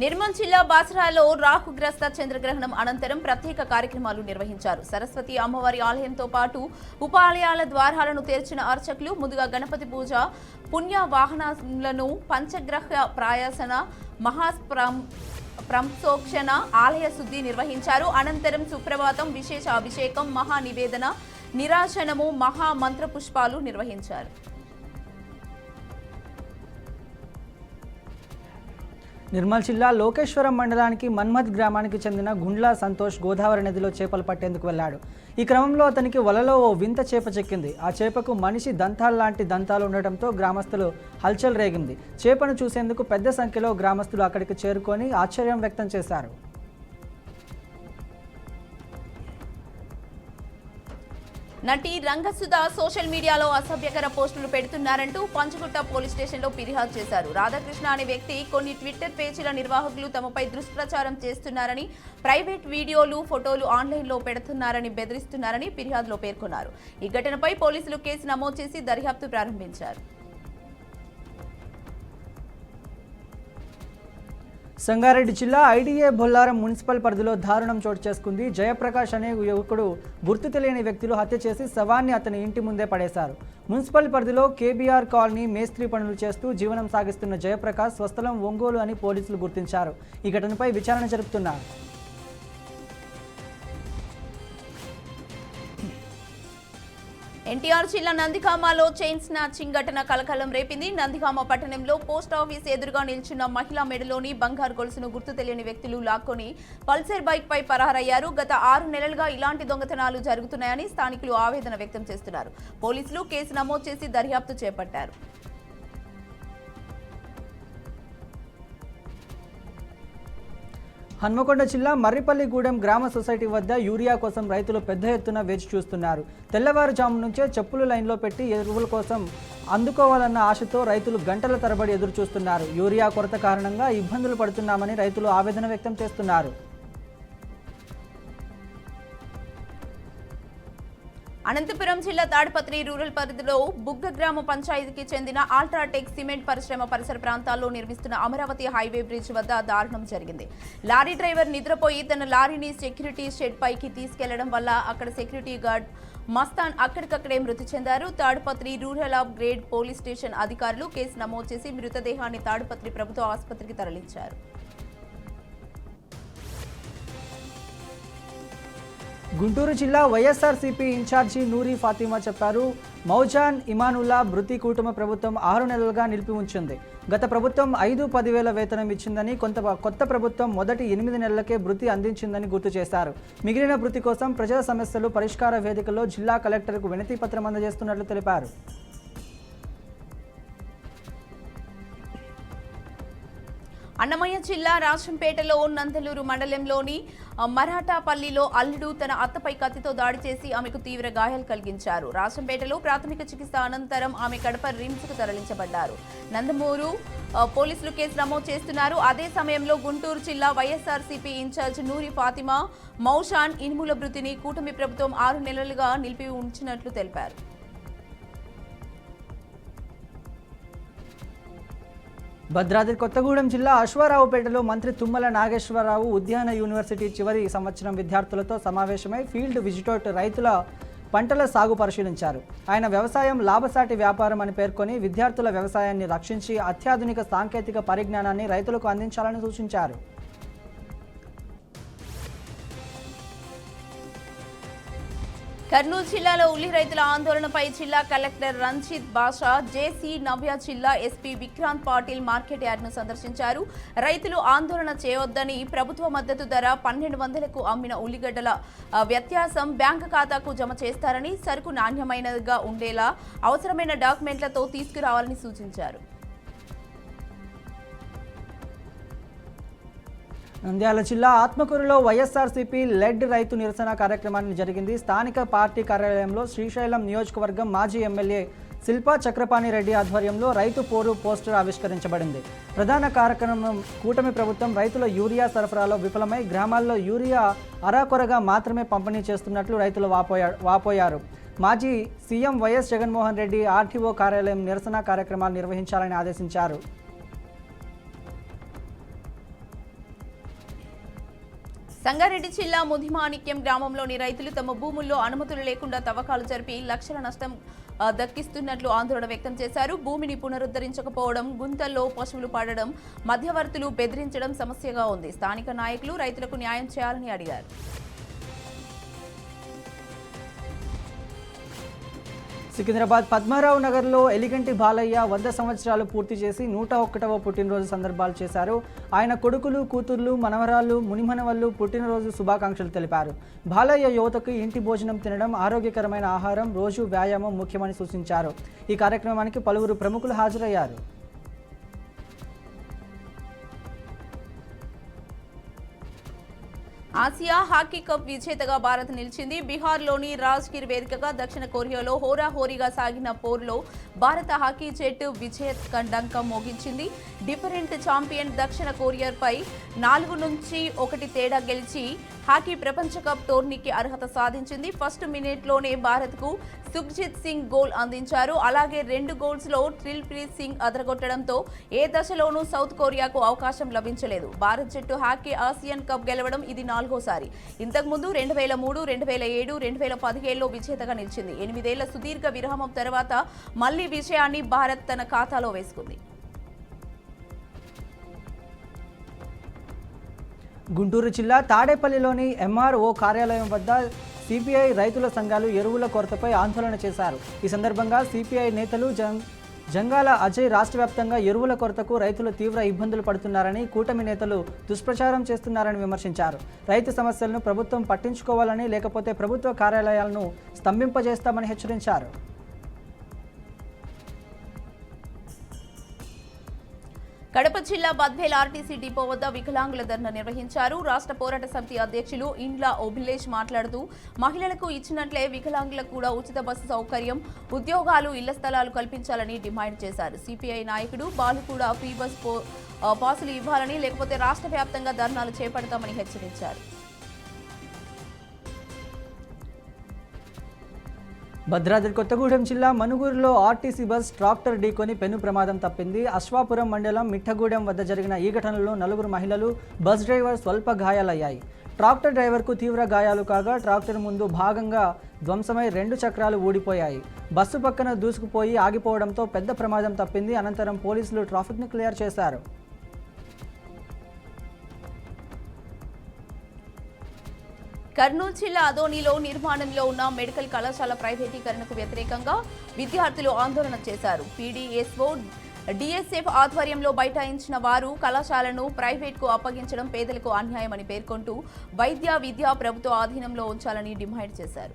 నిర్మల్ జిల్లా బాసరాలో రాహుగ్రస్త చంద్రగ్రహణం అనంతరం ప్రత్యేక కార్యక్రమాలు నిర్వహించారు. సరస్వతి అమ్మవారి ఆలయంతో పాటు ఉప ఆలయాల ద్వారాలను తెరిచిన అర్చకులు ముందుగా గణపతి పూజ, పుణ్య వాహనాలను, పంచగ్రహ ప్రాయాసన, మహాప్రంసోక్షణ, ఆలయ శుద్ధి నిర్వహించారు. అనంతరం సుప్రభాతం, విశేష అభిషేకం, మహా నివేదన, నిరాశనము, మహా మంత్ర పుష్పాలు నిర్వహించారు. నిర్మల్ జిల్లా లోకేశ్వరం మండలానికి మన్మథ్ గ్రామానికి చెందిన గుండ్ల సంతోష్ గోదావరి నదిలో చేపలు పట్టేందుకు వెళ్లాడు. ఈ క్రమంలో అతనికి వలలో ఓ వింత చేప చిక్కింది. ఆ చేపకు మనిషి దంతాల్లాంటి దంతాలు ఉండటంతో గ్రామస్తులు హల్చల్ రేగింది. చేపను చూసేందుకు పెద్ద సంఖ్యలో గ్రామస్తులు అక్కడికి చేరుకొని ఆశ్చర్యం వ్యక్తం చేశారు. నటి రంగసుధ సోషల్ మీడియాలో అసభ్యకర పోస్టులు పెడుతున్నారంటూ పంచగుట్ట పోలీస్ స్టేషన్లో ఫిర్యాదు చేశారు. రాధాకృష్ణ అనే వ్యక్తి కొన్ని ట్విట్టర్ పేజీల నిర్వాహకులు తమపై దుష్ప్రచారం చేస్తున్నారని, ప్రైవేట్ వీడియోలు, ఫోటోలు ఆన్లైన్లో పెడుతున్నారని బెదిరిస్తున్నారని ఫిర్యాదులో పేర్కొన్నారు. ఈ ఘటనపై పోలీసులు కేసు నమోదు చేసి దర్యాప్తు ప్రారంభించారు. సంగారెడ్డి జిల్లా ఐడిఏ బొల్లారం మున్సిపల్ పరిధిలో దారుణం చోటు చేసుకుంది. జయప్రకాష్ అనే యువకుడు గుర్తు తెలియని వ్యక్తులు హత్య చేసి శవాన్ని అతని ఇంటి ముందే పడేశారు. మున్సిపల్ పరిధిలో కేబీఆర్ కాలనీ మేస్త్రి పనులు చేస్తూ జీవనం సాగిస్తున్న జయప్రకాష్ స్వస్థలం ఒంగోలు అని పోలీసులు గుర్తించారు. ఈ ఘటనపై విచారణ జరుపుతున్నారు. ఎన్టీఆర్ జిల్లా నందిగామలో చైన్ స్నాచింగ్ ఘటన కలకలం రేపింది. నందిగామ పట్టణంలో పోస్ట్ ఆఫీస్ ఎదురుగా నిల్చున్న మహిళా మెడలోని బంగారు గొలుసును గుర్తు తెలియని వ్యక్తులు లాక్కొని పల్సర్ బైక్ పై పరారయ్యారు. గత 6 నెలలుగా ఇలాంటి దొంగతనాలు జరుగుతున్నాయని స్థానికులు ఆవేదన వ్యక్తం చేస్తున్నారు. పోలీసులు కేసు నమోదు చేసి దర్యాప్తు చేపట్టారు. హన్మకొండ జిల్లా మర్రిపల్లిగూడెం గ్రామ సొసైటీ వద్ద యూరియా కోసం రైతులు పెద్ద ఎత్తున వేచి చూస్తున్నారు. తెల్లవారుజాము నుంచే చెప్పులు లైన్లో పెట్టి ఎరువుల కోసం అందుకోవాలన్న ఆశతో రైతులు గంటల తరబడి ఎదురు చూస్తున్నారు. యూరియా కొరత కారణంగా ఇబ్బందులు పడుతున్నామని రైతులు ఆవేదన వ్యక్తం చేస్తున్నారు. అనంతపురం జిల్లా తాడిపత్రి రూరల్ పరిధిలో బుగ్గ గ్రామ పంచాయతీకి చెందిన అల్ట్రాటెక్ సిమెంట్ పరిశ్రమ పరిసర ప్రాంతాల్లో నిర్మిస్తున్న అమరావతి హైవే బ్రిడ్జ్ వద్ద దారుణం జరిగింది. లారీ డ్రైవర్ నిద్రపోయి తన లారీని సెక్యూరిటీ షెడ్ పైకి తీసుకెళ్లడం వల్ల అక్కడ సెక్యూరిటీ గార్డ్ మస్తాన్ అక్కడికక్కడే మృతి చెందారు. Tadipatri rural up grade police station అధికారులు కేసు నమోదు చేసి మృతదేహాన్ని తాడిపత్రి ప్రభుత్వ ఆసుపత్రికి తరలించారు. గుంటూరు జిల్లా వైఎస్ఆర్సీపీ ఇన్ఛార్జి నూరి ఫాతిమా చెప్పారు. మౌజాన్ ఇమానుల్లా భృతి కుటుంబ ప్రభుత్వం 6 నెలలుగా నిలిపి ఉంచింది. గత ప్రభుత్వం 5-10 వేల వేతనం ఇచ్చిందని, కొత్త ప్రభుత్వం మొదటి 8 నెలలకే భృతి అందించిందని గుర్తు చేశారు. మిగిలిన భృతి కోసం ప్రజా సమస్యలు పరిష్కార వేదికలో జిల్లా కలెక్టర్కు వినతి పత్రం అందజేస్తున్నట్లు తెలిపారు. అన్నమయ్య జిల్లా రాజంపేటలో నందలూరు మండలంలోని మరాఠాపల్లిలో అల్లుడు తన అత్తపై కత్తితో దాడి చేసి ఆమెకు తీవ్ర గాయాలు కలిగించారు. రాజంపేటలో ప్రాథమిక చికిత్స అనంతరం ఆమె కడప రిమ్స్కు తరలించబడ్డారు. నందమూరు పోలీసులు కేసు నమోదు చేస్తున్నారు. అదే సమయంలో గుంటూరు జిల్లా వైఎస్ఆర్సీపీ ఇన్ఛార్జ్ నూరి ఫాతిమా మౌషాన్ ఇనుముల భృతిని కూటమి ప్రభుత్వం 6 నెలలుగా నిలిపి ఉంచినట్లు తెలిపారు. భద్రాద్రి కొత్తగూడెం జిల్లా అశ్వారావుపేటలో మంత్రి తుమ్మల నాగేశ్వరరావు ఉద్యాన యూనివర్సిటీ చివరి సంవత్సరం విద్యార్థులతో సమావేశమై ఫీల్డ్ విజిట్ రైతుల పంటల సాగు పరిశీలించారు. ఆయన వ్యవసాయం లాభసాటి వ్యాపారం అని పేర్కొని విద్యార్థుల వ్యవసాయాన్ని రక్షించి అత్యాధునిక సాంకేతిక పరిజ్ఞానాన్ని రైతులకు అందించాలని సూచించారు. కర్నూలు జిల్లాలో ఉల్లి రైతుల ఆందోళనపై జిల్లా కలెక్టర్ రంజిత్ బాషా, జేసీ నవ్య జిల్లా ఎస్పీ విక్రాంత్ పాటిల్ మార్కెట్ యార్డ్ను సందర్శించారు. రైతులు ఆందోళన చేయవద్దని, ప్రభుత్వ మద్దతు ధర 1200కు అమ్మిన ఉల్లిగడ్డల వ్యత్యాసం బ్యాంకు ఖాతాకు జమ చేస్తారని, సరుకు నాణ్యమైనదిగా ఉండేలా అవసరమైన డాక్యుమెంట్లతో తీసుకురావాలని సూచించారు. నంద్యాల జిల్లా ఆత్మకూరులో వైఎస్ఆర్సీపీ లెడ్ రైతు నిరసన కార్యక్రమాన్ని జరిగింది. స్థానిక పార్టీ కార్యాలయంలో శ్రీశైలం నియోజకవర్గం మాజీ ఎమ్మెల్యే శిల్పా చక్రపాణి రెడ్డి ఆధ్వర్యంలో రైతు పోరు పోస్టర్ ఆవిష్కరించబడింది. ప్రధాన కార్యక్రమం కూటమి ప్రభుత్వం రైతుల యూరియా సరఫరాలో విఫలమై గ్రామాల్లో యూరియా అరాకొరగా మాత్రమే పంపిణీ చేస్తున్నట్లు రైతులు వాపోయారు. మాజీ CM YS Jaganmohan Reddy RTO కార్యాలయం నిరసన కార్యక్రమాలు నిర్వహించాలని ఆదేశించారు. సంగారెడ్డి జిల్లా ముదిమాణిక్యం గ్రామంలోని రైతులు తమ భూముల్లో అనుమతులు లేకుండా తవ్వకాలు జరిపి లక్షల నష్టం దక్కిస్తున్నట్లు ఆందోళన వ్యక్తం చేశారు. భూమిని పునరుద్ధరించకపోవడం, గుంతల్లో పశువులు పడడం, మధ్యవర్తులు బెదిరించడం సమస్యగా ఉంది. స్థానిక నాయకులు రైతులకు న్యాయం చేయాలని అడిగారు. సికింద్రాబాద్ పద్మారావు నగర్లో ఎలిగంటి బాలయ్య 100 సంవత్సరాలు పూర్తి చేసి 101వ పుట్టినరోజు సందర్భాలు చేశారు. ఆయన కొడుకులు, కూతుర్లు, మనవరాళ్లు, మునిమనవళ్లు పుట్టినరోజు శుభాకాంక్షలు తెలిపారు. బాలయ్య యువతకు ఇంటి భోజనం తినడం, ఆరోగ్యకరమైన ఆహారం, రోజు వ్యాయామం ముఖ్యమని సూచించారు. ఈ కార్యక్రమానికి పలువురు ప్రముఖులు హాజరయ్యారు. ఆసియా హాకీ కప్ విజేతగా భారత్ నిలిచింది. బీహార్లోని రాజ్గిర్ వేదికగా దక్షిణ కొరియాలో హోరాహోరీగా సాగిన పోరులో భారత హాకీ జట్టు విజయ డంకం మోగించింది. డిఫరెంట్ ఛాంపియన్ దక్షిణ కొరియాపై 4-1 తేడా గెలిచి హాకీ ప్రపంచ కప్ టోర్నీకి అర్హత సాధించింది. ఫస్ట్ మినిట్లోనే భారత్కు సుఖ్జిత్ సింగ్ గోల్ అందించారు. అలాగే 2 గోల్స్లో దిల్ప్రీత్ సింగ్ అదరగొట్టడంతో ఏ దశలోనూ సౌత్ కొరియాకు అవకాశం లభించలేదు. భారత్ జట్టు హాకీ ఆసియన్ కప్ గెలవడం ఇది 4వసారి. ఇంతకుముందు 2003, 2007, 2017లో విజేతగా నిలిచింది. 8 ఏళ్ల సుదీర్ఘ విరామం తర్వాత మళ్లీ విజయాన్ని భారత్ తన ఖాతాలో వేసుకుంది. గుంటూరు జిల్లా తాడేపల్లిలోని ఎంఆర్ఓ కార్యాలయం వద్ద సిపిఐ రైతుల సంఘాలు ఎరువుల కొరతపై ఆందోళన చేశారు. ఈ సందర్భంగా సిపిఐ నేతలు జంగాల అజయ్ రాష్ట్ర వ్యాప్తంగా ఎరువుల కొరతకు రైతులు తీవ్ర ఇబ్బందులు పడుతున్నారని, కూటమి నేతలు దుష్ప్రచారం చేస్తున్నారని విమర్శించారు. రైతు సమస్యలను ప్రభుత్వం పట్టించుకోవాలని, లేకపోతే ప్రభుత్వ కార్యాలయాలను స్తంభింపజేస్తామని హెచ్చరించారు. కడప జిల్లా బద్వేల్ ఆర్టీసీ డిపో వద్ద వికలాంగుల ధర్నా నిర్వహించారు. రాష్ట్ర పోరాట సమితి అధ్యక్షులు ఇండ్ల ఓబిలేష్ మాట్లాడుతూ మహిళలకు ఇచ్చినట్లే వికలాంగులకు కూడా ఉచిత బస్సు సౌకర్యం, ఉద్యోగాలు, ఇళ్ల స్థలాలు కల్పించాలని డిమాండ్ చేశారు. సిపిఐ నాయకుడు బాలు కూడా ఫ్రీ బస్ పాసులు ఇవ్వాలని, లేకపోతే రాష్ట్ర వ్యాప్తంగా ధర్నాలు చేపడతామని హెచ్చరించారు. భద్రాద్రి కొత్తగూడెం జిల్లా మనుగూరులో ఆర్టీసీ బస్ ట్రాక్టర్ ఢీకొని పెను ప్రమాదం తప్పింది. అశ్వాపురం మండలం మిఠగూడెం వద్ద జరిగిన ఈ ఘటనలో 4 మహిళలు, బస్ డ్రైవర్ స్వల్ప గాయాలయ్యాయి. ట్రాక్టర్ డ్రైవర్కు తీవ్ర గాయాలు కాగా ట్రాక్టర్ ముందు భాగంగా ధ్వంసమై 2 చక్రాలు ఊడిపోయాయి. బస్సు పక్కన దూసుకుపోయి ఆగిపోవడంతో పెద్ద ప్రమాదం తప్పింది. అనంతరం పోలీసులు ట్రాఫిక్ను క్లియర్ చేశారు. కర్నూలు జిల్లా అదోనిలో నిర్మాణంలో ఉన్న మెడికల్ కళాశాల ప్రైవేటీకరణకు వ్యతిరేకంగా విద్యార్థులు ఆందోళన చేశారు. పీడీఎస్ఓ, డిఎస్ఎఫ్ ఆధ్వర్యంలో బైఠాయించిన వారు కళాశాలను ప్రైవేట్కు అప్పగించడం పేదలకు అన్యాయమని పేర్కొంటూ వైద్య, విద్య ప్రభుత్వ ఆధీనంలో ఉంచాలని డిమాండ్ చేశారు.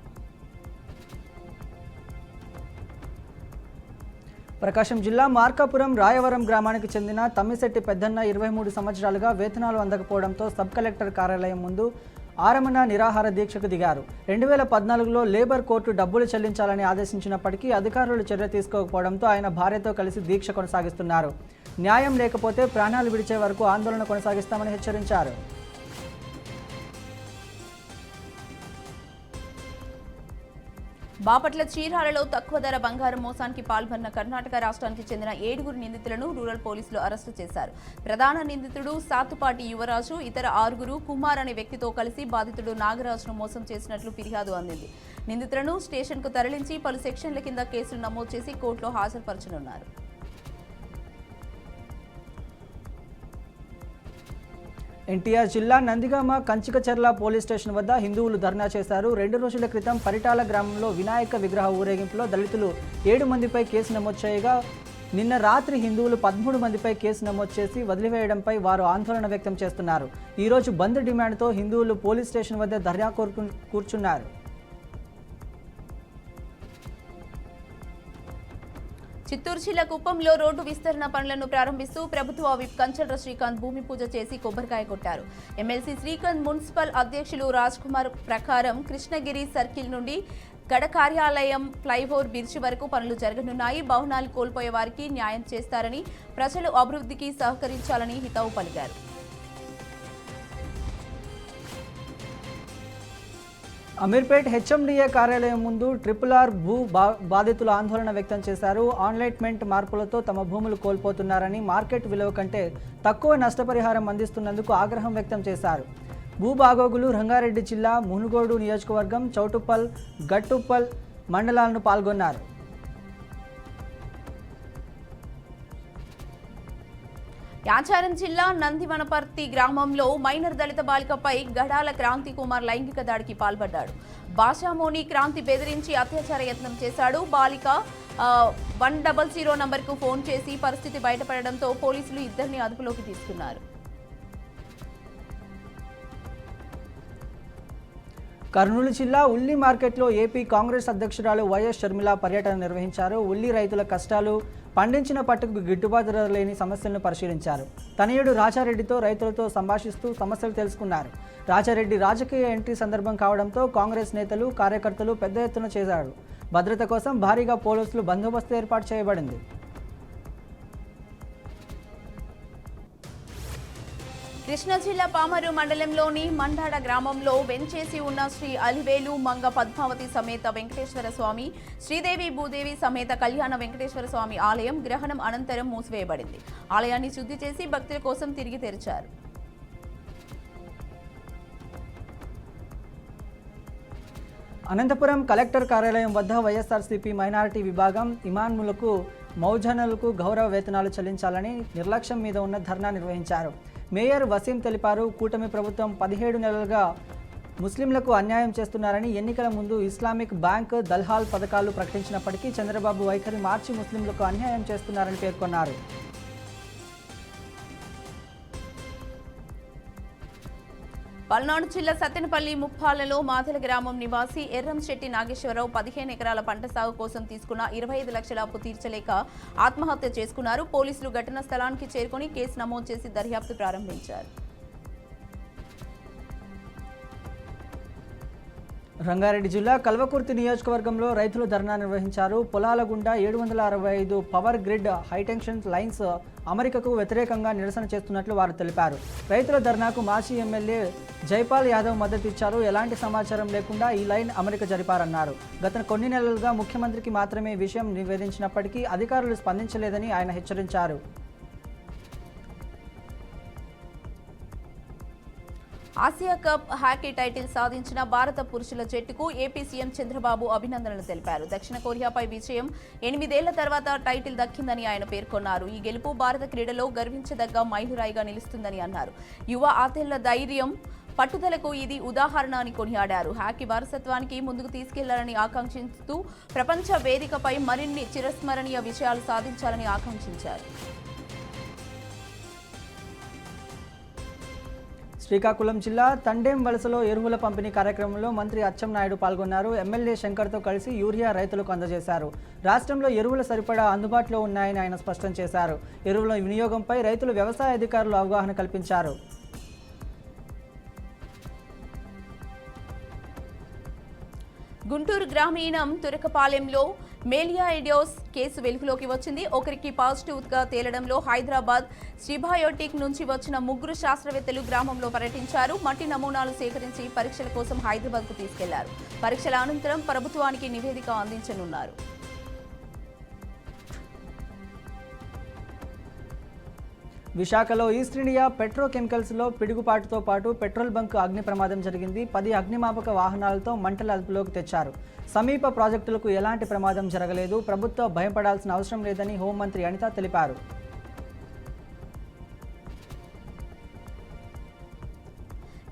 ప్రకాశం జిల్లా మార్కాపురం రాయవరం గ్రామానికి చెందిన తమ్మిశెట్టి పెద్దన్న 23 సంవత్సరాలుగా వేతనాలు అందకపోవడంతో సబ్ కలెక్టర్ కార్యాలయం ముందు ఆరమణ నిరాహార దీక్షకు దిగారు. 2014లో లేబర్ కోర్టు డబ్బులు చెల్లించాలని ఆదేశించినప్పటికీ అధికారులు చర్య తీసుకోకపోవడంతో ఆయన భార్యతో కలిసి దీక్ష కొనసాగిస్తున్నారు. న్యాయం లేకపోతే ప్రాణాలు విడిచే వరకు ఆందోళన కొనసాగిస్తామని హెచ్చరించారు. బాపట్ల చీరాలలో తక్కువ ధర బంగారం మోసానికి పాల్పడిన కర్ణాటక రాష్ట్రానికి చెందిన 7 నిందితులను రూరల్ పోలీసులు అరెస్టు చేశారు. ప్రధాన నిందితుడు సాతుపాటి యువరాజు, ఇతర 6 కుమార్ అనే వ్యక్తితో కలిసి బాధితుడు నాగరాజును మోసం చేసినట్లు ఫిర్యాదు అందింది. నిందితులను స్టేషన్కు తరలించి పలు సెక్షన్ల కింద కేసులు నమోదు చేసి కోర్టులో హాజరుపరచనున్నారు. ఎన్టీఆర్ జిల్లా నందిగామ కంచికచర్ల పోలీస్ స్టేషన్ వద్ద హిందువులు ధర్నా చేశారు. 2 రోజుల క్రితం పరిటాల గ్రామంలో వినాయక విగ్రహ ఊరేగింపులో దళితులు 7 మందిపై కేసు నమోదు చేయగా నిన్న రాత్రి హిందువులు 13 మందిపై కేసు నమోదు చేసి వదిలివేయడంపై వారు ఆందోళన వ్యక్తం చేస్తున్నారు. ఈరోజు బంద్ డిమాండ్తో హిందువులు పోలీస్ స్టేషన్ వద్ద ధర్నా కూర్చున్నారు. చిత్తూరు జిల్లా కుప్పంలో రోడ్డు విస్తరణ పనులను ప్రారంభిస్తూ ప్రభుత్వ విప్ కంచర్ల శ్రీకాంత్ భూమి పూజ చేసి కొబ్బరికాయ కొట్టారు. ఎమ్మెల్సీ శ్రీకాంత్ మున్సిపల్ అధ్యక్షులు రాజ్ కుమార్ ప్రకారం కృష్ణగిరి సర్కిల్ నుండి గడ కార్యాలయం ఫ్లైఓవర్ బ్రిడ్జి వరకు పనులు జరగనున్నాయి. భవనాలు కోల్పోయే వారికి న్యాయం చేస్తారని, ప్రజలు అభివృద్ధికి సహకరించాలని హితవు పలికారు. అమీర్పేట్ హెచ్ఎండిఏ కార్యాలయం ముందు RRR భూ బాధితులు ఆందోళన వ్యక్తం చేశారు. ఆన్లైట్మెంట్ మార్పులతో తమ భూములు కోల్పోతున్నారని, మార్కెట్ విలువ కంటే తక్కువ నష్టపరిహారం అందిస్తున్నందుకు ఆగ్రహం వ్యక్తం చేశారు. భూబాగోగులు రంగారెడ్డి జిల్లా మునుగోడు నియోజకవర్గం చౌటుప్పల్ గట్టుప్పల్ మండలాలను పాల్గొన్నారు. యాచారం జిల్లా నందివనపర్తి గ్రామంలో మైనర్ దళిత బాలికపై గడాల క్రాంతి కుమార్ లైంగిక దాడికి పాల్పడ్డాడు. భాషామోని క్రాంతి బెదిరించి అత్యాచార యత్నం చేశాడు. బాలిక 100 నంబర్కు ఫోన్ చేసి పరిస్థితి బయటపడడంతో పోలీసులు ఇద్దరిని అదుపులోకి తీసుకున్నారు. కర్నూలు జిల్లా ఉల్లి మార్కెట్లో ఏపీ కాంగ్రెస్ అధ్యక్షురాలు వైఎస్ షర్మిల పర్యటన నిర్వహించారు. ఉల్లి రైతుల కష్టాలు, పండించిన పట్టుకు గిట్టుబాటు ధర లేని సమస్యలను పరిశీలించారు. తనయుడు రాజారెడ్డితో రైతులతో సంభాషిస్తూ సమస్యలు తెలుసుకున్నారు. రాజారెడ్డి రాజకీయ ఎంట్రీ సందర్భం కావడంతో కాంగ్రెస్ నేతలు, కార్యకర్తలు పెద్ద ఎత్తున చేశారు. భద్రత కోసం భారీగా పోలీసులు బందోబస్తు ఏర్పాటు చేయబడింది. కృష్ణా జిల్లా పామరు మండలంలోని మండాడ గ్రామంలో వెంచేసి ఉన్న శ్రీ అలివేలు మంగ పద్మావతి సమేత వెంకటేశ్వర స్వామి, శ్రీదేవి భూదేవి సమేత కళ్యాణ వెంకటేశ్వర స్వామి ఆలయం గ్రహణం అనంతరం మూసివేయబడింది. ఆలయాన్ని శుద్ధి చేసి భక్తుల కోసం తిరిగి తెరిచారు. అనంతపురం కలెక్టర్ కార్యాలయం వద్ద వైఎస్ఆర్సీపీ మైనారిటీ విభాగం ఇమాములకు, మౌజనులకు గౌరవ వేతనాలు చెల్లించాలని నిర్లక్ష్యం మీద ఉన్న ధర్నా నిర్వహించారు. మేయర్ వసీం తెలిపారు, కూటమి ప్రభుత్వం 17 నెలలుగా ముస్లింలకు అన్యాయం చేస్తున్నారని, ఎన్నికల ముందు ఇస్లామిక్ బ్యాంక్, దల్హాల్ పథకాలు ప్రకటించినప్పటికీ చంద్రబాబు వైఖరి మార్చి ముస్లింలకు అన్యాయం చేస్తున్నారని పేర్కొన్నారు. పల్నాడు జిల్లా సత్తెనపల్లి ముప్పాలలో మాదల గ్రామం నివాసి ఎర్రంశెట్టి నాగేశ్వరరావు 15 ఎకరాల పంట సాగు కోసం తీసుకున్న 25 లక్షల అప్పు తీర్చలేక ఆత్మహత్య చేసుకున్నారు. పోలీసులు ఘటనా స్థలానికి చేరుకొని కేసు నమోదు చేసి దర్యాప్తు ప్రారంభించారు. రంగారెడ్డి జిల్లా కల్వకుర్తి నియోజకవర్గంలో రైతులు ధర్నా నిర్వహించారు. పొలాల గుండా 765 పవర్ గ్రిడ్ హైటెన్షన్ లైన్స్ అమరికకు వ్యతిరేకంగా నిరసన చేస్తున్నట్లు వారు తెలిపారు. రైతుల ధర్నాకు మాజీ ఎమ్మెల్యే జైపాల్ యాదవ్ మద్దతు ఇచ్చారు. ఎలాంటి సమాచారం లేకుండా ఈ లైన్ అమరిక జరిపారన్నారు. గత కొన్ని నెలలుగా ముఖ్యమంత్రికి మాత్రమే ఈ విషయం నివేదించినప్పటికీ అధికారులు స్పందించలేదని ఆయన హెచ్చరించారు. ఆసియా కప్ హాకీ టైటిల్ సాధించిన భారత పురుషుల జట్టుకు ఏపీ సీఎం చంద్రబాబు అభినందనలు తెలిపారు. దక్షిణ కొరియాపై విజయం 8 ఏళ్ల తర్వాత టైటిల్ దక్కిందని ఆయన పేర్కొన్నారు. ఈ గెలుపు భారత క్రీడలో గర్వించదగ్గ మైలురాయిగా నిలుస్తుందని అన్నారు. యువ ఆటగాళ్ల ధైర్యం, పట్టుదలకు ఇది ఉదాహరణ అని కొనియాడారు. హాకీ వారసత్వానికి ముందుకు తీసుకెళ్లాలని ఆకాంక్షిస్తూ ప్రపంచ వేదికపై మరిన్ని చిరస్మరణీయ విజయాలు సాధించాలని ఆకాంక్షించారు. శ్రీకాకుళం జిల్లా తండేం వలసలో ఎరువుల పంపిణీ కార్యక్రమంలో మంత్రి అచ్చెన్నాయుడు పాల్గొన్నారు. ఎమ్మెల్యే శంకర్తో కలిసి యూరియా రైతులకు అందజేశారు. రాష్ట్రంలో ఎరువుల సరిపడా అందుబాటులో ఉన్నాయని ఆయన స్పష్టం చేశారు. ఎరువుల వినియోగంపై రైతులు, వ్యవసాయ అధికారులు అవగాహన కల్పించారు. గుంటూరు గ్రామీణం తురకపాలెంలో మేలియాయిడోస్ కేసు వెలుగులోకి వచ్చింది. ఒకరికి పాజిటివ్గా తేలడంలో హైదరాబాద్ సిబయోటిక్ నుంచి వచ్చిన 3 శాస్త్రవేత్తలు గ్రామంలో పర్యటించారు. మట్టి నమూనాలు సేకరించి పరీక్షల కోసం హైదరాబాద్కు తీసుకెళ్లారు. పరీక్షల అనంతరం ప్రభుత్వానికి నివేదిక అందించనున్నారు. విశాఖలో ఈస్ట్ ఇండియా పెట్రోకెమికల్స్లో పిడుగుపాటుతో పాటు పెట్రోల్ బంక్ అగ్ని ప్రమాదం జరిగింది. 10 అగ్నిమాపక వాహనాలతో మంటలు అదుపులోకి తెచ్చారు. సమీప ప్రాజెక్టులకు ఎలాంటి ప్రమాదం జరగలేదు. ప్రభుత్వం భయపడాల్సిన అవసరం లేదని హోంమంత్రి అనిత తెలిపారు.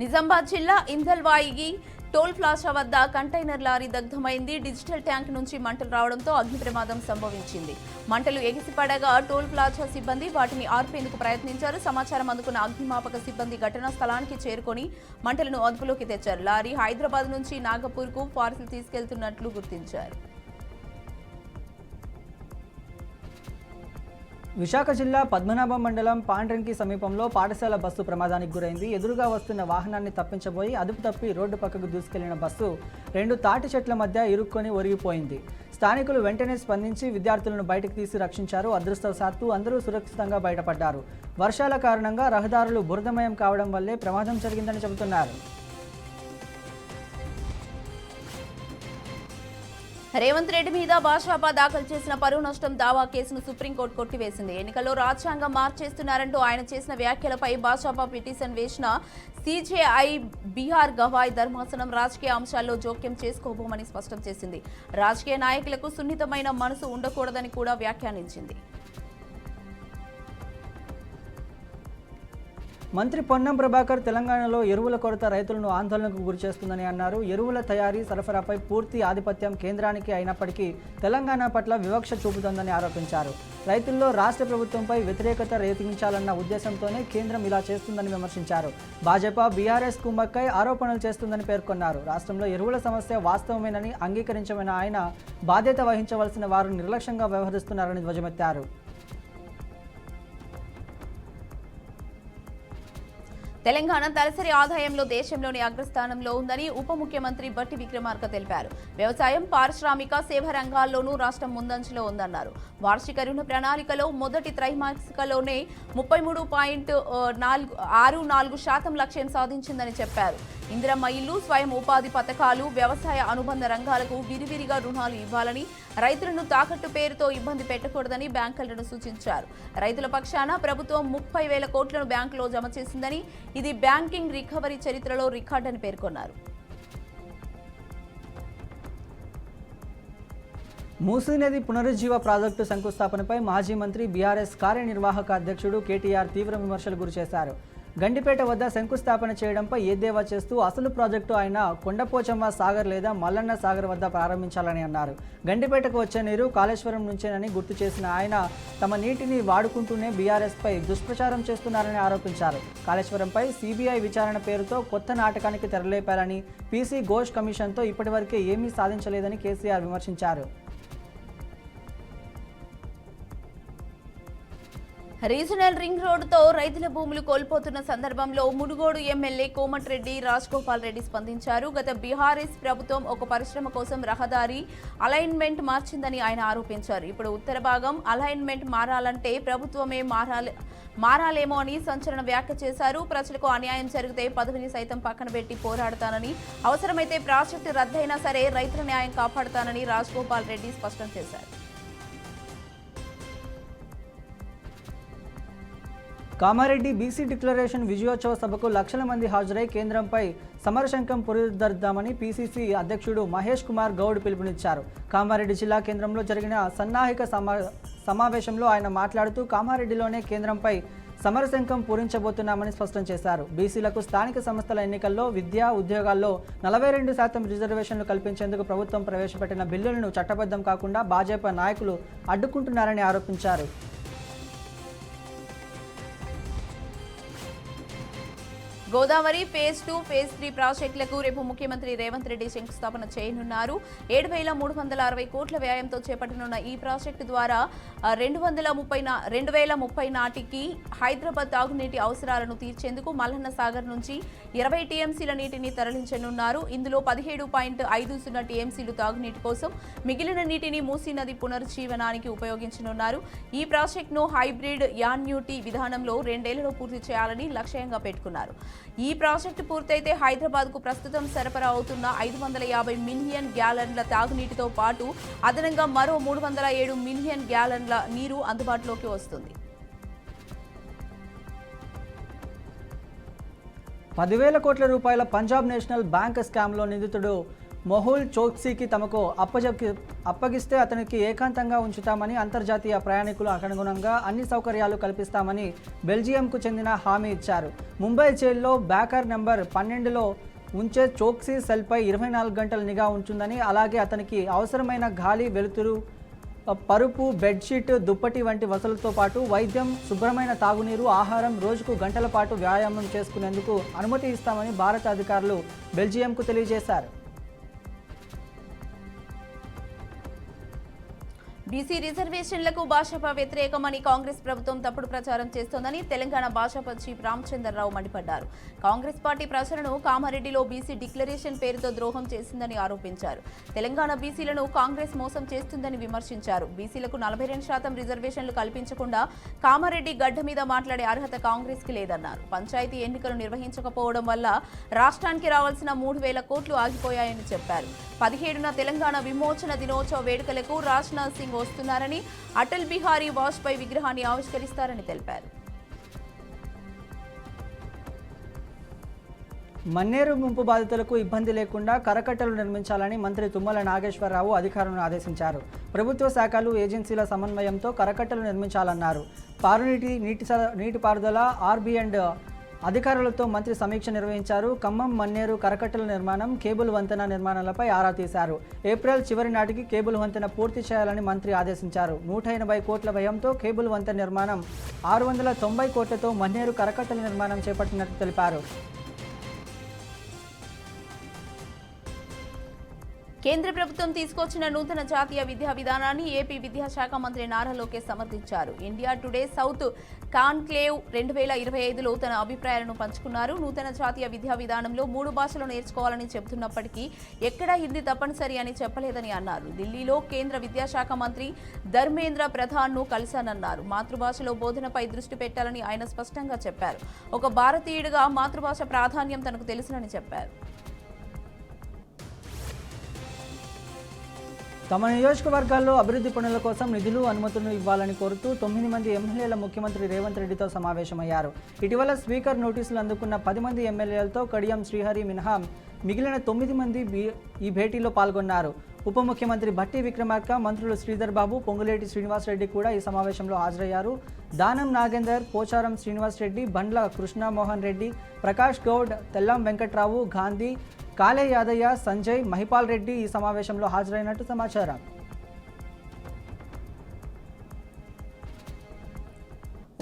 నిజామాబాద్ జిల్లా ఇందల్వాయి టోల్ ప్లాజా వద్ద కంటైనర్ లారీ దగ్ధమైంది. డిజిటల్ ట్యాంక్ నుంచి మంటలు రావడంతో అగ్ని ప్రమాదం సంభవించింది. మంటలు ఎగిసిపడగా టోల్ ప్లాజా సిబ్బంది వాటిని ఆర్పేందుకు ప్రయత్నించారు. సమాచారం అందుకున్న అగ్నిమాపక సిబ్బంది ఘటనా స్థలానికి చేరుకొని మంటలను అదుపులోకి తెచ్చారు. లారీ హైదరాబాద్ నుంచి నాగపూర్కు పార్సిల్ తీసుకెళ్తున్నట్లు గుర్తించారు. విశాఖ జిల్లా పద్మనాభం మండలం పాండ్రంకి సమీపంలో పాఠశాల బస్సు ప్రమాదానికి గురైంది. ఎదురుగా వస్తున్న వాహనాన్ని తప్పించబోయి అదుపు తప్పి రోడ్డు పక్కకు దూసుకెళ్లిన బస్సు 2 తాటి చెట్ల మధ్య ఇరుక్కొని ఒరిగిపోయింది. స్థానికులు వెంటనే స్పందించి విద్యార్థులను బయటకు తీసి రక్షించారు. అదృష్టవశాత్తు అందరూ సురక్షితంగా బయటపడ్డారు. వర్షాల కారణంగా రహదారులు బురదమయం కావడం వల్లే ప్రమాదం జరిగిందని చెబుతున్నారు. రేవంత్ రెడ్డి మీద భాజపా దాఖలు చేసిన పరువు నష్టం దావా కేసును సుప్రీంకోర్టు కొట్టివేసింది. ఎన్నికల్లో రాజ్యాంగం మార్చేస్తున్నారంటూ ఆయన చేసిన వ్యాఖ్యలపై భాజపా పిటిషన్ వేసిన సిజేఐ బీహార్ గవాయ్ ధర్మాసనం రాజకీయ అంశాల్లో జోక్యం చేసుకోబోమని స్పష్టం చేసింది. రాజకీయ నాయకులకు సున్నితమైన మనసు ఉండకూడదని కూడా వ్యాఖ్యానించింది. మంత్రి పొన్నం ప్రభాకర్ తెలంగాణలో ఎరువుల కొరత రైతులను ఆందోళనకు గురిచేస్తుందని అన్నారు. ఎరువుల తయారీ సరఫరాపై పూర్తి ఆధిపత్యం కేంద్రానికి అయినప్పటికీ తెలంగాణ పట్ల వివక్ష చూపుతోందని ఆరోపించారు. రైతుల్లో రాష్ట్ర ప్రభుత్వంపై వ్యతిరేకత రేపించాలన్న ఉద్దేశంతోనే కేంద్రం ఇలా చేస్తుందని విమర్శించారు. భాజపా బీఆర్ఎస్ కుమ్మక్కై ఆరోపణలు చేస్తుందని పేర్కొన్నారు. రాష్ట్రంలో ఎరువుల సమస్య వాస్తవమేనని అంగీకరించమైన ఆయన బాధ్యత వహించవలసిన వారు నిర్లక్ష్యంగా వ్యవహరిస్తున్నారని ధ్వజమెత్తారు. తెలంగాణ తలసరి ఆదాయంలో దేశంలోని అగ్రస్థానంలో ఉందని ఉప ముఖ్యమంత్రి బట్టి విక్రమార్క తెలిపారు. వ్యవసాయం, పారిశ్రామిక, సేవ రంగాల్లోనూ రాష్ట్రం ముందంజలో ఉందన్నారు. వార్షిక రుణ ప్రణాళికలో మొదటి త్రైమాసికలోనే 33.64% లక్ష్యం సాధించిందని చెప్పారు. ఇందిరమ్మ ఇల్లు, స్వయం ఉపాధి పథకాలు, వ్యవసాయ అనుబంధ రంగాలకు విరివిరిగా రుణాలు ఇవ్వాలని, రైతులను తాకట్టు పేరుతో ఇబ్బంది పెట్టకూడదని బ్యాంకులను సూచించారు. రైతుల పక్షాన ప్రభుత్వం 30,000 కోట్లను బ్యాంకులో జమ చేసిందని, ఇది బ్యాంకింగ్ రికవరీ చరిత్రలో రికార్డని పేర్కొన్నారు. మూసీ నది పునరుజ్జీవ ప్రాజెక్టు శంకుస్థాపనపై మాజీ మంత్రి బీఆర్ఎస్ కార్యనిర్వాహక అధ్యక్షుడు కేటీఆర్ తీవ్ర విమర్శలు గురిచేశారు. గండిపేట వద్ద శంకుస్థాపన చేయడంపై ఎద్దేవా చేస్తూ అసలు ప్రాజెక్టు అయిన కొండపోచమ్మ సాగర్ లేదా మల్లన్న సాగర్ వద్ద ప్రారంభించాలని అన్నారు. గండిపేటకు వచ్చే నీరు కాళేశ్వరం నుంచేనని గుర్తు చేసిన ఆయన తమ నీటిని వాడుకుంటూనే బీఆర్ఎస్పై దుష్ప్రచారం చేస్తున్నారని ఆరోపించారు. కాళేశ్వరంపై సీబీఐ విచారణ పేరుతో కొత్త నాటకానికి తెరలేపారని, పీసీ ఘోష్ కమిషన్తో ఇప్పటివరకే ఏమీ సాధించలేదని కేసీఆర్ విమర్శించారు. రీజనల్ రింగ్ రోడ్డుతో రైతుల భూములు కోల్పోతున్న సందర్భంలో మునుగోడు ఎమ్మెల్యే కోమటిరెడ్డి రాజగోపాల్ రెడ్డి స్పందించారు. గత బీఆర్ఎస్ ప్రభుత్వం ఒక పరిశ్రమ కోసం రహదారి అలైన్మెంట్ మార్చిందని ఆయన ఆరోపించారు. ఇప్పుడు ఉత్తర భాగం అలైన్మెంట్ మారాలంటే ప్రభుత్వమే మారాలేమో అని సంచలన వ్యాఖ్య చేశారు. ప్రజలకు అన్యాయం జరిగితే పదవిని సైతం పక్కన పెట్టి పోరాడతానని, అవసరమైతే ప్రాజెక్టు రద్దయినా సరే రైతుల న్యాయం కాపాడుతానని రాజగోపాల్ రెడ్డి స్పష్టం చేశారు. కామారెడ్డి బీసీ డిక్లరేషన్ విజయోత్సవ సభకు లక్షల మంది హాజరై కేంద్రంపై సమరశంఖం పునరుద్ధరిద్దామని పీసీసీ అధ్యక్షుడు మహేష్ కుమార్ గౌడ్ పిలుపునిచ్చారు. కామారెడ్డి జిల్లా కేంద్రంలో జరిగిన సన్నాహిక సమావేశంలో ఆయన మాట్లాడుతూ కామారెడ్డిలోనే కేంద్రంపై సమరశంఖం పూరించబోతున్నామని స్పష్టం చేశారు. బీసీలకు స్థానిక సంస్థల ఎన్నికల్లో, విద్యా, ఉద్యోగాల్లో 42% రిజర్వేషన్లు కల్పించేందుకు ప్రభుత్వం ప్రవేశపెట్టిన బిల్లులను చట్టబద్ధం కాకుండా భాజపా నాయకులు అడ్డుకుంటున్నారని ఆరోపించారు. గోదావరి ఫేజ్ 2, ఫేజ్ 3 ప్రాజెక్టులకు రేపు ముఖ్యమంత్రి రేవంత్ రెడ్డి శంకుస్థాపన చేయనున్నారు. 7,360 కోట్ల వ్యయంతో చేపట్టనున్న ఈ ప్రాజెక్టు ద్వారా 2030 నాటికి హైదరాబాద్ తాగునీటి అవసరాలను తీర్చేందుకు మల్లన్న సాగర్ నుంచి 20 టీఎంసీల నీటిని తరలించనున్నారు. ఇందులో 17.50 టీఎంసీలు తాగునీటి కోసం, మిగిలిన నీటిని మూసీ నది పునరుజ్జీవనానికి ఉపయోగించనున్నారు. ఈ ప్రాజెక్టును హైబ్రిడ్ యాన్యుటీ విధానంలో 2 ఏళ్లలో పూర్తి చేయాలని లక్ష్యంగా పెట్టుకున్నారు. ఈ ప్రాజెక్టు పూర్తయితే హైదరాబాద్కు ప్రస్తుతం సరఫరా అవుతున్న 550 మిలియన్ గ్యాలన్ల తాగునీటితో పాటు అదనంగా మరో 307 మిలియన్ గ్యాలన్ల నీరు అందుబాటులోకి వస్తుంది. 10,000 కోట్ల రూపాయల పంజాబ్ నేషనల్ బ్యాంక్ స్కామ్లో నిందితుడు మొహుల్ చోక్సీకి తమకు అప్పగిస్తే అతనికి ఏకాంతంగా ఉంచుతామని, అంతర్జాతీయ ప్రయాణికులకు అనుగుణంగా అన్ని సౌకర్యాలు కల్పిస్తామని బెల్జియంకు చెందిన హామీ ఇచ్చారు. ముంబై జైల్లో బ్యాకర్ నెంబర్ 12లో ఉంచే చోక్సీ సెల్పై 24 గంటల నిఘా ఉంటుందని, అలాగే అతనికి అవసరమైన గాలి, వెలుతురు, పరుపు, బెడ్షీట్, దుప్పటి వంటి వసతులతో పాటు వైద్యం, శుభ్రమైన తాగునీరు, ఆహారం, రోజుకు గంటల పాటు వ్యాయామం చేసుకునేందుకు అనుమతి ఇస్తామని భారత అధికారులు బెల్జియంకు తెలియజేశారు. బీసీ రిజర్వేషన్లకు భాజపా వ్యతిరేకమని కాంగ్రెస్ ప్రభుత్వం తప్పుడు ప్రచారం చేస్తోందని తెలంగాణ భాజపా చీఫ్ రామచంద్రరావు మండిపడ్డారు. కాంగ్రెస్ పార్టీ ప్రజలను కామారెడ్డిలో బీసీ డిక్లరేషన్ పేరుతో ద్రోహం చేసిందని ఆరోపించారు. తెలంగాణ బీసీలను కాంగ్రెస్ మోసం చేస్తుందని విమర్శించారు. బీసీలకు 42% రిజర్వేషన్లు కల్పించకుండా కామారెడ్డి గడ్డ మీద మాట్లాడే అర్హత కాంగ్రెస్ కి లేదన్నారు. పంచాయతీ ఎన్నికలు నిర్వహించకపోవడం వల్ల రాష్ట్రానికి రావాల్సిన 3,000 కోట్లు ఆగిపోయాయని చెప్పారు. 17న తెలంగాణ విమోచన దినోత్సవ వేడుకలకు రాజ్నాథ్ సింగ్ వస్తున్నారని, అటల్ బిహారీ వాజ్పేయి విగ్రహాన్ని ఆవిష్కరిస్తారని తెలిపారు. మన్నేరు ముంపు బాధితులకు ఇబ్బంది లేకుండా కరకట్టలు నిర్మించాలని మంత్రి తుమ్మల నాగేశ్వరరావు అధికారులను ఆదేశించారు. ప్రభుత్వ శాఖలు ఏజెన్సీల సమన్వయంతో కరకట్టలు నిర్మించాలన్నారు. పారునీటి నీటిపారుదల ఆర్బీ&, అధికారులతో మంత్రి సమీక్ష నిర్వహించారు. ఖమ్మం మన్నేరు కరకట్టల నిర్మాణం, కేబుల్ వంతెన నిర్మాణాలపై ఆరా తీశారు. ఏప్రిల్ చివరి నాటికి కేబుల్ వంతెన పూర్తి చేయాలని మంత్రి ఆదేశించారు. 180 కోట్ల వ్యయంతో కేబుల్ వంతెన నిర్మాణం, 690 కోట్లతో మన్నేరు కరకట్టల నిర్మాణం చేపట్టినట్టు తెలిపారు. కేంద్ర ప్రభుత్వం తీసుకొచ్చిన నూతన జాతీయ విద్యా విధానాన్ని ఏపీ విద్యాశాఖ మంత్రి నారా లోకేష్ సమర్థించారు. ఇండియా టుడే సౌత్ కాన్క్లేవ్ 2025లో తన అభిప్రాయాలను పంచుకున్నారు. నూతన జాతీయ విద్యా విధానంలో 3 భాషలు నేర్చుకోవాలని చెబుతున్నప్పటికీ ఎక్కడా హిందీ తప్పనిసరి అని చెప్పలేదని అన్నారు. ఢిల్లీలో కేంద్ర విద్యాశాఖ మంత్రి ధర్మేంద్ర ప్రధాన్ను కలిశానన్నారు. మాతృభాషలో బోధనపై దృష్టి పెట్టాలని ఆయన స్పష్టంగా చెప్పారు. ఒక భారతీయుడిగా మాతృభాష ప్రాధాన్యం తనకు తెలుసునని చెప్పారు. తమ నియోజకవర్గాల్లో అభివృద్ధి పనుల కోసం నిధులు, అనుమతులను ఇవ్వాలని కోరుతూ 9 మంది ఎమ్మెల్యేల ముఖ్యమంత్రి రేవంత్ రెడ్డితో సమావేశమయ్యారు. ఇటీవల స్పీకర్ నోటీసులు అందుకున్న 10 మంది ఎమ్మెల్యేలతో కడియం శ్రీహరి మినహా మిగిలిన 9 మంది ఈ భేటీలో పాల్గొన్నారు. ఉప ముఖ్యమంత్రి భట్టి విక్రమార్క, మంత్రులు శ్రీధర్ బాబు, పొంగులేటి శ్రీనివాసరెడ్డి కూడా ఈ సమావేశంలో హాజరయ్యారు. దానం నాగేందర్, పోచారం శ్రీనివాసరెడ్డి, బండ్ల కృష్ణమోహన్ రెడ్డి, ప్రకాష్ గౌడ్, తెల్లం వెంకట్రావు, గాంధీ, కాలే యాదయ్య, సంజయ్, మహిపాల్ రెడ్డి ఈ సమావేశంలో హాజరైనట్టు సమాచారం.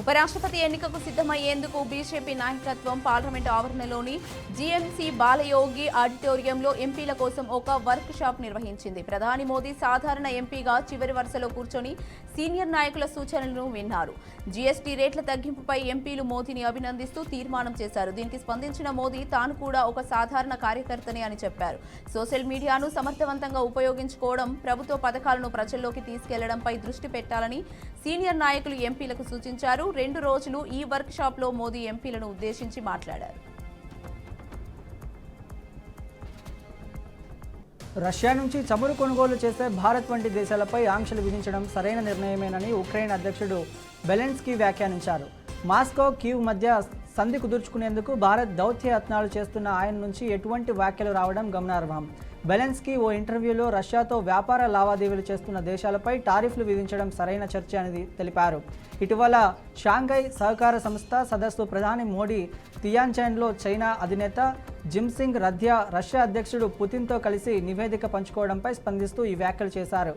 ఉపరాష్ట్రపతి ఎన్నికకు సిద్ధమయ్యేందుకు బీజేపీ నాయకత్వం పార్లమెంటు ఆవరణలోని జీఎంసీ బాలయోగి ఆడిటోరియంలో ఎంపీల కోసం ఒక వర్క్ షాప్ నిర్వహించింది. ప్రధాని మోదీ సాధారణ ఎంపీగా చివరి వరుసలో కూర్చొని సీనియర్ నాయకుల సూచనలను విన్నారు. జీఎస్టీ రేట్ల తగ్గింపుపై ఎంపీలు మోదీని అభినందిస్తూ తీర్మానం చేశారు. దీనికి స్పందించిన మోదీ తాను కూడా ఒక సాధారణ కార్యకర్తనే అని చెప్పారు. సోషల్ మీడియాను సమర్థవంతంగా ఉపయోగించుకోవడం, ప్రభుత్వ పథకాలను ప్రజల్లోకి తీసుకెళ్లడంపై దృష్టి పెట్టాలని సీనియర్ నాయకులు ఎంపీలకు సూచించారు. 2 రోజులు ఈ వర్క్ షాప్ లో మోదీ ఎంపీలను ఉద్దేశించి మాట్లాడారు. రష్యా నుంచి చమురు కొనుగోలు చేసే భారత్ వంటి దేశాలపై ఆంక్షలు విధించడం సరైన నిర్ణయమేనని ఉక్రెయిన్ అధ్యక్షుడు బెలెన్స్కీ వ్యాఖ్యానించారు. మాస్కో, కీవ్ మధ్య సంధి కుదుర్చుకునేందుకు భారత్ దౌత్యయత్నాలు చేస్తున్న ఆయన నుంచి ఎటువంటి వ్యాఖ్యలు రావడం గమనార్హం. బెలెన్స్కీ ఓ ఇంటర్వ్యూలో రష్యాతో వ్యాపార లావాదేవీలు చేస్తున్న దేశాలపై టారిఫ్లు విధించడం సరైన చర్చ అని తెలిపారు. ఇటీవల షాంఘై సహకార సంస్థ సదస్సు ప్రధాని మోడీ తియాన్జాన్లో చైనా అధినేత జిన్పింగ్ రష్యా అధ్యక్షుడు పుతిన్తో కలిసి నివేదిక పంచుకోవడంపై స్పందిస్తూ ఈ వ్యాఖ్యలు చేశారు.